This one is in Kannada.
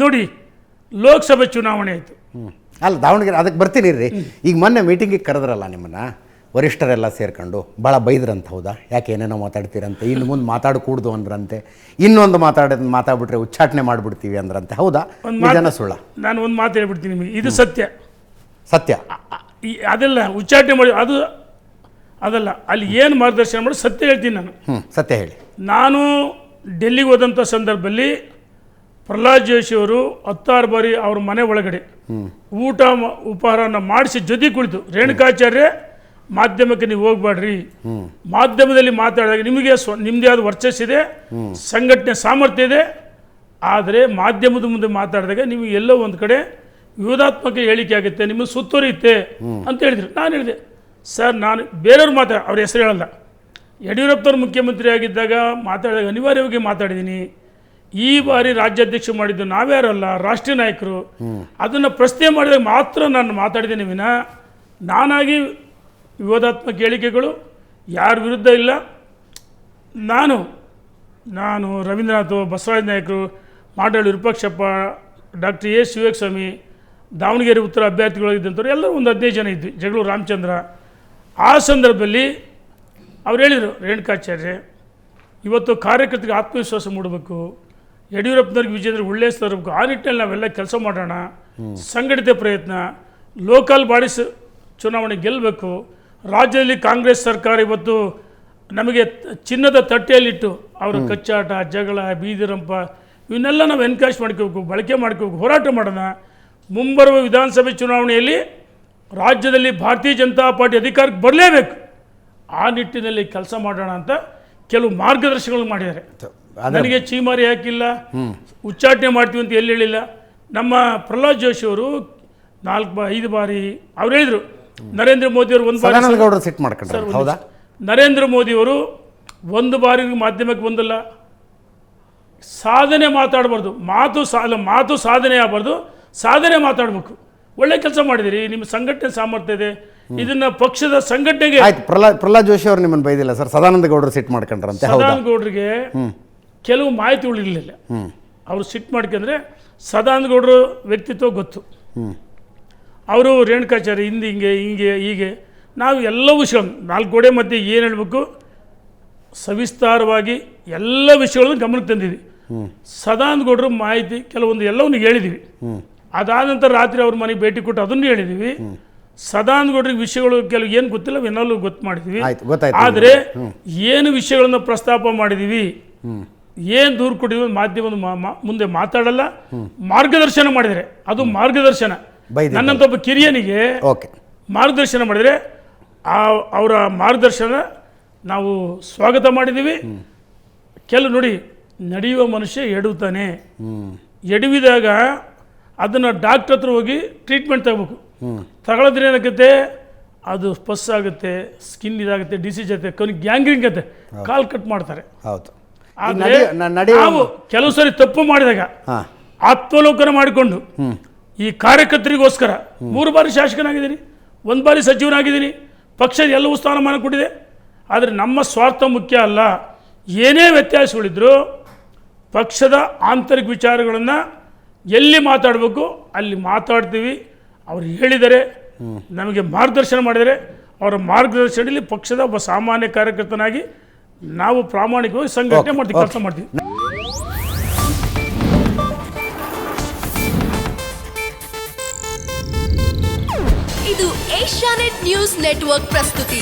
ನೋಡಿ ಲೋಕಸಭೆ ಚುನಾವಣೆ ಆಯಿತು. ಅಲ್ಲ ದಾವಣಗೆರೆ ಅದಕ್ಕೆ ಬರ್ತೀನಿ ರೀ. ಈಗ ಮೊನ್ನೆ ಮೀಟಿಂಗಿಗೆ ಕರೆದ್ರಲ್ಲ ನಿಮ್ಮನ್ನು ವರಿಷ್ಠರೆಲ್ಲ ಸೇರ್ಕೊಂಡು ಭಾಳ ಬೈದ್ರಂತ. ಹೌದಾ? ಯಾಕೆ ಏನೇನೋ ಮಾತಾಡ್ತೀರಂತೆ, ಇನ್ನು ಮುಂದೆ ಮಾತಾಡಕೂಡ್ದು ಅಂದ್ರಂತೆ, ಇನ್ನೊಂದು ಮಾತಾಡ್ಬಿಟ್ರೆ ಉಚ್ಚಾಟನೆ ಮಾಡಿಬಿಡ್ತೀವಿ ಅಂದ್ರಂತೆ. ಹೌದಾ? ನಿಜನ ಸುಳ್ಳ? ನಾನು ಒಂದು ಮಾತು ಹೇಳ್ಬಿಡ್ತೀನಿ ನಿಮಗೆ, ಇದು ಸತ್ಯ. ಸತ್ಯ ಅದೆಲ್ಲ ಉಚ್ಚಾಟನೆ ಮಾಡಿ ಅದು ಅದಲ್ಲ, ಅಲ್ಲಿ ಏನು ಮಾರ್ಗದರ್ಶನ ಮಾಡಿ ಸತ್ಯ ಹೇಳ್ತೀನಿ ನಾನು. ಸತ್ಯ ಹೇಳಿ. ನಾನು ಡೆಲ್ಲಿಗೆ ಹೋದಂಥ ಸಂದರ್ಭದಲ್ಲಿ ಪ್ರಹ್ಲಾದ್ ಜೋಶಿಯವರು 16 ಬಾರಿ ಅವ್ರ ಮನೆ ಒಳಗಡೆ ಊಟ ಉಪಹಾರನ ಮಾಡಿಸಿ ಜೊತೆ ಕುಳಿತು, ರೇಣುಕಾಚಾರ್ಯ ಮಾಧ್ಯಮಕ್ಕೆ ನೀವು ಹೋಗ್ಬೇಡ್ರಿ, ಮಾಧ್ಯಮದಲ್ಲಿ ಮಾತಾಡಿದಾಗ ನಿಮಗೆ ನಿಮ್ಮದೇ ಆದ ವರ್ಚಸ್ಸಿದೆ, ಸಂಘಟನೆ ಸಾಮರ್ಥ್ಯ ಇದೆ, ಆದರೆ ಮಾಧ್ಯಮದ ಮುಂದೆ ಮಾತಾಡಿದಾಗ ನಿಮಗೆ ಎಲ್ಲೋ ಒಂದು ಕಡೆ ವಿವಾದಾತ್ಮಕ ಹೇಳಿಕೆ ಆಗುತ್ತೆ, ನಿಮಗೆ ಸುತ್ತುವರಿಯುತ್ತೆ ಅಂತ ಹೇಳಿದ್ರು. ನಾನು ಹೇಳಿದೆ, ಸರ್ ನಾನು ಬೇರೆಯವ್ರು ಅವ್ರ ಹೆಸರು ಹೇಳಲ್ಲ, ಯಡಿಯೂರಪ್ಪನವ್ರು ಮುಖ್ಯಮಂತ್ರಿ ಆಗಿದ್ದಾಗ ಮಾತಾಡಿದಾಗ ಅನಿವಾರ್ಯವಾಗಿ ಮಾತಾಡಿದ್ದೀನಿ. ಈ ಬಾರಿ ರಾಜ್ಯಾಧ್ಯಕ್ಷ ಮಾಡಿದ್ದು ನಾವ್ಯಾರಲ್ಲ, ರಾಷ್ಟ್ರೀಯ ನಾಯಕರು. ಅದನ್ನು ಪ್ರಶ್ನೆ ಮಾಡಿದಾಗ ಮಾತ್ರ ನಾನು ಮಾತಾಡಿದ್ದೇನೆ ವಿನ ನಾನಾಗಿ ವಿವಾದಾತ್ಮಕ ಹೇಳಿಕೆಗಳು ಯಾರ ವಿರುದ್ಧ ಇಲ್ಲ. ನಾನು ರವೀಂದ್ರನಾಥ್, ಬಸವರಾಜ ನಾಯಕರು, ಮಾಡಾಳು ವಿರೂಪಾಕ್ಷಪ್ಪ, ಡಾಕ್ಟರ್ ಎ ಶಿವಸ್ವಾಮಿ, ದಾವಣಗೆರೆ ಉತ್ತರ ಅಭ್ಯರ್ಥಿಗಳಾಗಿದ್ದಂಥವ್ರು ಎಲ್ಲರೂ ಒಂದು 15 ಜನ ಇದ್ವಿ, ಜಗಳೂರು ರಾಮಚಂದ್ರ. ಆ ಸಂದರ್ಭದಲ್ಲಿ ಅವ್ರು ಹೇಳಿದರು, ರೇಣುಕಾಚಾರ್ಯ ಇವತ್ತು ಕಾರ್ಯಕರ್ತರಿಗೆ ಆತ್ಮವಿಶ್ವಾಸ ಮೂಡಬೇಕು, ಯಡಿಯೂರಪ್ಪನವ್ರಿಗೆ ವಿಜೇಂದ್ರ ಒಳ್ಳೆಯ ತರಬೇಕು, ಆ ನಿಟ್ಟಿನಲ್ಲಿ ನಾವೆಲ್ಲ ಕೆಲಸ ಮಾಡೋಣ, ಸಂಘಟಿತ ಪ್ರಯತ್ನ, ಲೋಕಲ್ ಬಾಡೀಸ್ ಚುನಾವಣೆ ಗೆಲ್ಲಬೇಕು, ರಾಜ್ಯದಲ್ಲಿ ಕಾಂಗ್ರೆಸ್ ಸರ್ಕಾರ ಇವತ್ತು ನಮಗೆ ಚಿನ್ನದ ತಟ್ಟೆಯಲ್ಲಿಟ್ಟು ಅವರ ಕಚ್ಚಾಟ, ಜಗಳ, ಬೀದಿರಂಪ ಇವನ್ನೆಲ್ಲ ನಾವು ಎನ್ಕರೇಜ್ ಮಾಡ್ಕೋಬೇಕು, ಬಳಕೆ ಮಾಡ್ಕೋಬೇಕು, ಹೋರಾಟ ಮಾಡೋಣ. ಮುಂಬರುವ ವಿಧಾನಸಭೆ ಚುನಾವಣೆಯಲ್ಲಿ ರಾಜ್ಯದಲ್ಲಿ ಭಾರತೀಯ ಜನತಾ ಪಾರ್ಟಿ ಅಧಿಕಾರಕ್ಕೆ ಬರಲೇಬೇಕು, ಆ ನಿಟ್ಟಿನಲ್ಲಿ ಕೆಲಸ ಮಾಡೋಣ ಅಂತ ಕೆಲವು ಮಾರ್ಗದರ್ಶನಗಳು ಮಾಡಿದ್ದಾರೆ. ನನಗೆ ಚೀಮಾರಿ ಹಾಕಿಲ್ಲ, ಉಚ್ಚಾಟನೆ ಮಾಡ್ತೀವಿ ಅಂತ ಎಲ್ಲಿ ಹೇಳಿಲ್ಲ. ನಮ್ಮ ಪ್ರಹ್ಲಾದ್ ಜೋಶಿ ಅವರು 4-5 ಬಾರಿ ಅವ್ರು ಹೇಳಿದರು, ನರೇಂದ್ರ ಮೋದಿ ಅವರು ಒಂದು ಬಾರಿ ನರೇಂದ್ರ ಮೋದಿಯವರು ಒಂದು ಬಾರಿ ಮಾಧ್ಯಮಕ್ಕೆ ಬಂದಿಲ್ಲ. ಸಾಧನೆ ಮಾತಾಡಬಾರ್ದು, ಮಾತು ಸಾಧನೆ ಆಗಬಾರ್ದು, ಸಾಧನೆ ಮಾತಾಡಬೇಕು. ಒಳ್ಳೆ ಕೆಲಸ ಮಾಡಿದಿರಿ, ನಿಮ್ಮ ಸಂಘಟನೆ ಸಾಮರ್ಥ್ಯ ಇದೆ, ಇದನ್ನ ಪಕ್ಷದ ಸಂಘಟನೆಗೆ. ಪ್ರಹ್ಲಾದ್ ಜೋಶಿ ಅವರು ನಿಮ್ಮನ್ನು ಬೈದಿಲ್ಲ ಸರ್, ಸದಾನಂದ ಗೌಡರು ಸಿಟ್ಟು ಮಾಡ್ಕೊಂಡ್ರಂತೆ. ಸದಾನಂದ ಗೌಡರಿಗೆ ಕೆಲವು ಮಾಹಿತಿಗಳು ಇರಲಿಲ್ಲ. ಅವರು ಸಿಟ್ಟು ಮಾಡ್ಕೊಂಡ್ರೆ ಸದಾನಂದ ಗೌಡರು ವ್ಯಕ್ತಿತ್ವ ಗೊತ್ತು. ಅವರು ರೇಣುಕಾಚಾರ್ಯ ಹೀಗೆ ನಾವು ಎಲ್ಲ ವಿಷಯ 4 ಗೋಡೆ ಮಧ್ಯೆ ಏನು ಹೇಳಬೇಕು ಸವಿಸ್ತಾರವಾಗಿ ಎಲ್ಲ ವಿಷಯಗಳನ್ನು ಗಮನಕ್ಕೆ ತಂದಿದ್ವಿ. ಸದಾನಂದ ಗೌಡರು ಮಾಹಿತಿ ಕೆಲವೊಂದು ಎಲ್ಲವನ್ನು ಹೇಳಿದ್ವಿ. ಅದಾದ ನಂತರ ರಾತ್ರಿ ಅವ್ರ ಮನೆಗೆ ಭೇಟಿ ಕೊಟ್ಟು ಅದನ್ನು ಹೇಳಿದ್ವಿ. ಸದಾನಂದ ಗೌಡರಿಗೆ ವಿಷಯಗಳು ಕೆಲವು ಏನು ಗೊತ್ತಿಲ್ಲ ಇನ್ನಲ್ಲೂ ಗೊತ್ತು ಮಾಡಿದ್ವಿ. ಆದರೆ ಏನು ವಿಷಯಗಳನ್ನು ಪ್ರಸ್ತಾಪ ಮಾಡಿದ್ದೀವಿ, ಏನು ದೂರು ಕೊಟ್ಟಿದ್ವಿ ಮಾಧ್ಯಮದ ಮುಂದೆ ಮಾತಾಡಲ್ಲ, ಮಾರ್ಗದರ್ಶನ ಮಾಡಿದರೆ ಅದು ಮಾರ್ಗದರ್ಶನ. ನನ್ನಂತ ಒಬ್ಬ ಕಿರಿಯನಿಗೆ ಮಾರ್ಗದರ್ಶನ ಮಾಡಿದರೆ ಅವರ ಮಾರ್ಗದರ್ಶನ ನಾವು ಸ್ವಾಗತ ಮಾಡಿದ್ದೀವಿ. ಕೆಲವು ನೋಡಿ, ನಡೆಯುವ ಮನುಷ್ಯ ಎಡುತ್ತಾನೆ, ಎಡವಿದಾಗ ಅದನ್ನು ಡಾಕ್ಟರ್ ಹತ್ರ ಹೋಗಿ ಟ್ರೀಟ್ಮೆಂಟ್ ತಗೋಬೇಕು. ತಗೊಳ್ಳೋದ್ರೆ ಏನಾಗುತ್ತೆ, ಅದು ಸ್ಪಸ್ ಆಗುತ್ತೆ, ಸ್ಕಿನ್ ಇದಾಗುತ್ತೆ, ಡಿಸೀಸ್ ಆಗುತ್ತೆ, ಕೊನೆಗೆ ಗ್ಯಾಂಗ್ರಿಂಗ್ ಆಗುತ್ತೆ, ಕಾಲು ಕಟ್ ಮಾಡ್ತಾರೆ. ನಾವು ಕೆಲವು ಸರಿ ತಪ್ಪು ಮಾಡಿದಾಗ ಆತ್ಮಲೋಕನ ಮಾಡಿಕೊಂಡು ಈ ಕಾರ್ಯಕರ್ತರಿಗೋಸ್ಕರ 3 ಬಾರಿ ಶಾಸಕನಾಗಿದ್ದೀನಿ, 1 ಬಾರಿ ಸಚಿವನಾಗಿದ್ದೀನಿ, ಪಕ್ಷದ ಎಲ್ಲವೂ ಸ್ಥಾನಮಾನ ಕೊಟ್ಟಿದೆ. ಆದರೆ ನಮ್ಮ ಸ್ವಾರ್ಥ ಮುಖ್ಯ ಅಲ್ಲ. ಏನೇ ವ್ಯತ್ಯಾಸಗಳಿದ್ರು ಪಕ್ಷದ ಆಂತರಿಕ ವಿಚಾರಗಳನ್ನು ಎಲ್ಲಿ ಮಾತಾಡಬೇಕು ಅಲ್ಲಿ ಮಾತಾಡ್ತೀವಿ. ಅವ್ರು ಹೇಳಿದರೆ ನಮಗೆ ಮಾರ್ಗದರ್ಶನ ಮಾಡಿದರೆ ಅವರ ಮಾರ್ಗದರ್ಶನದಲ್ಲಿ ಪಕ್ಷದ ಒಬ್ಬ ಸಾಮಾನ್ಯ ಕಾರ್ಯಕರ್ತನಾಗಿ ನಾವು ಪ್ರಾಮಾಣಿಕವಾಗಿ ಸಂಘಟನೆ ಮಾಡ್ತೀವಿ, ಕೆಲಸ ಮಾಡ್ತೀವಿ. ಇದು ಏಷ್ಯಾನೆಟ್ ನ್ಯೂಸ್ ನೆಟ್ವರ್ಕ್ ಪ್ರಸ್ತುತಿ.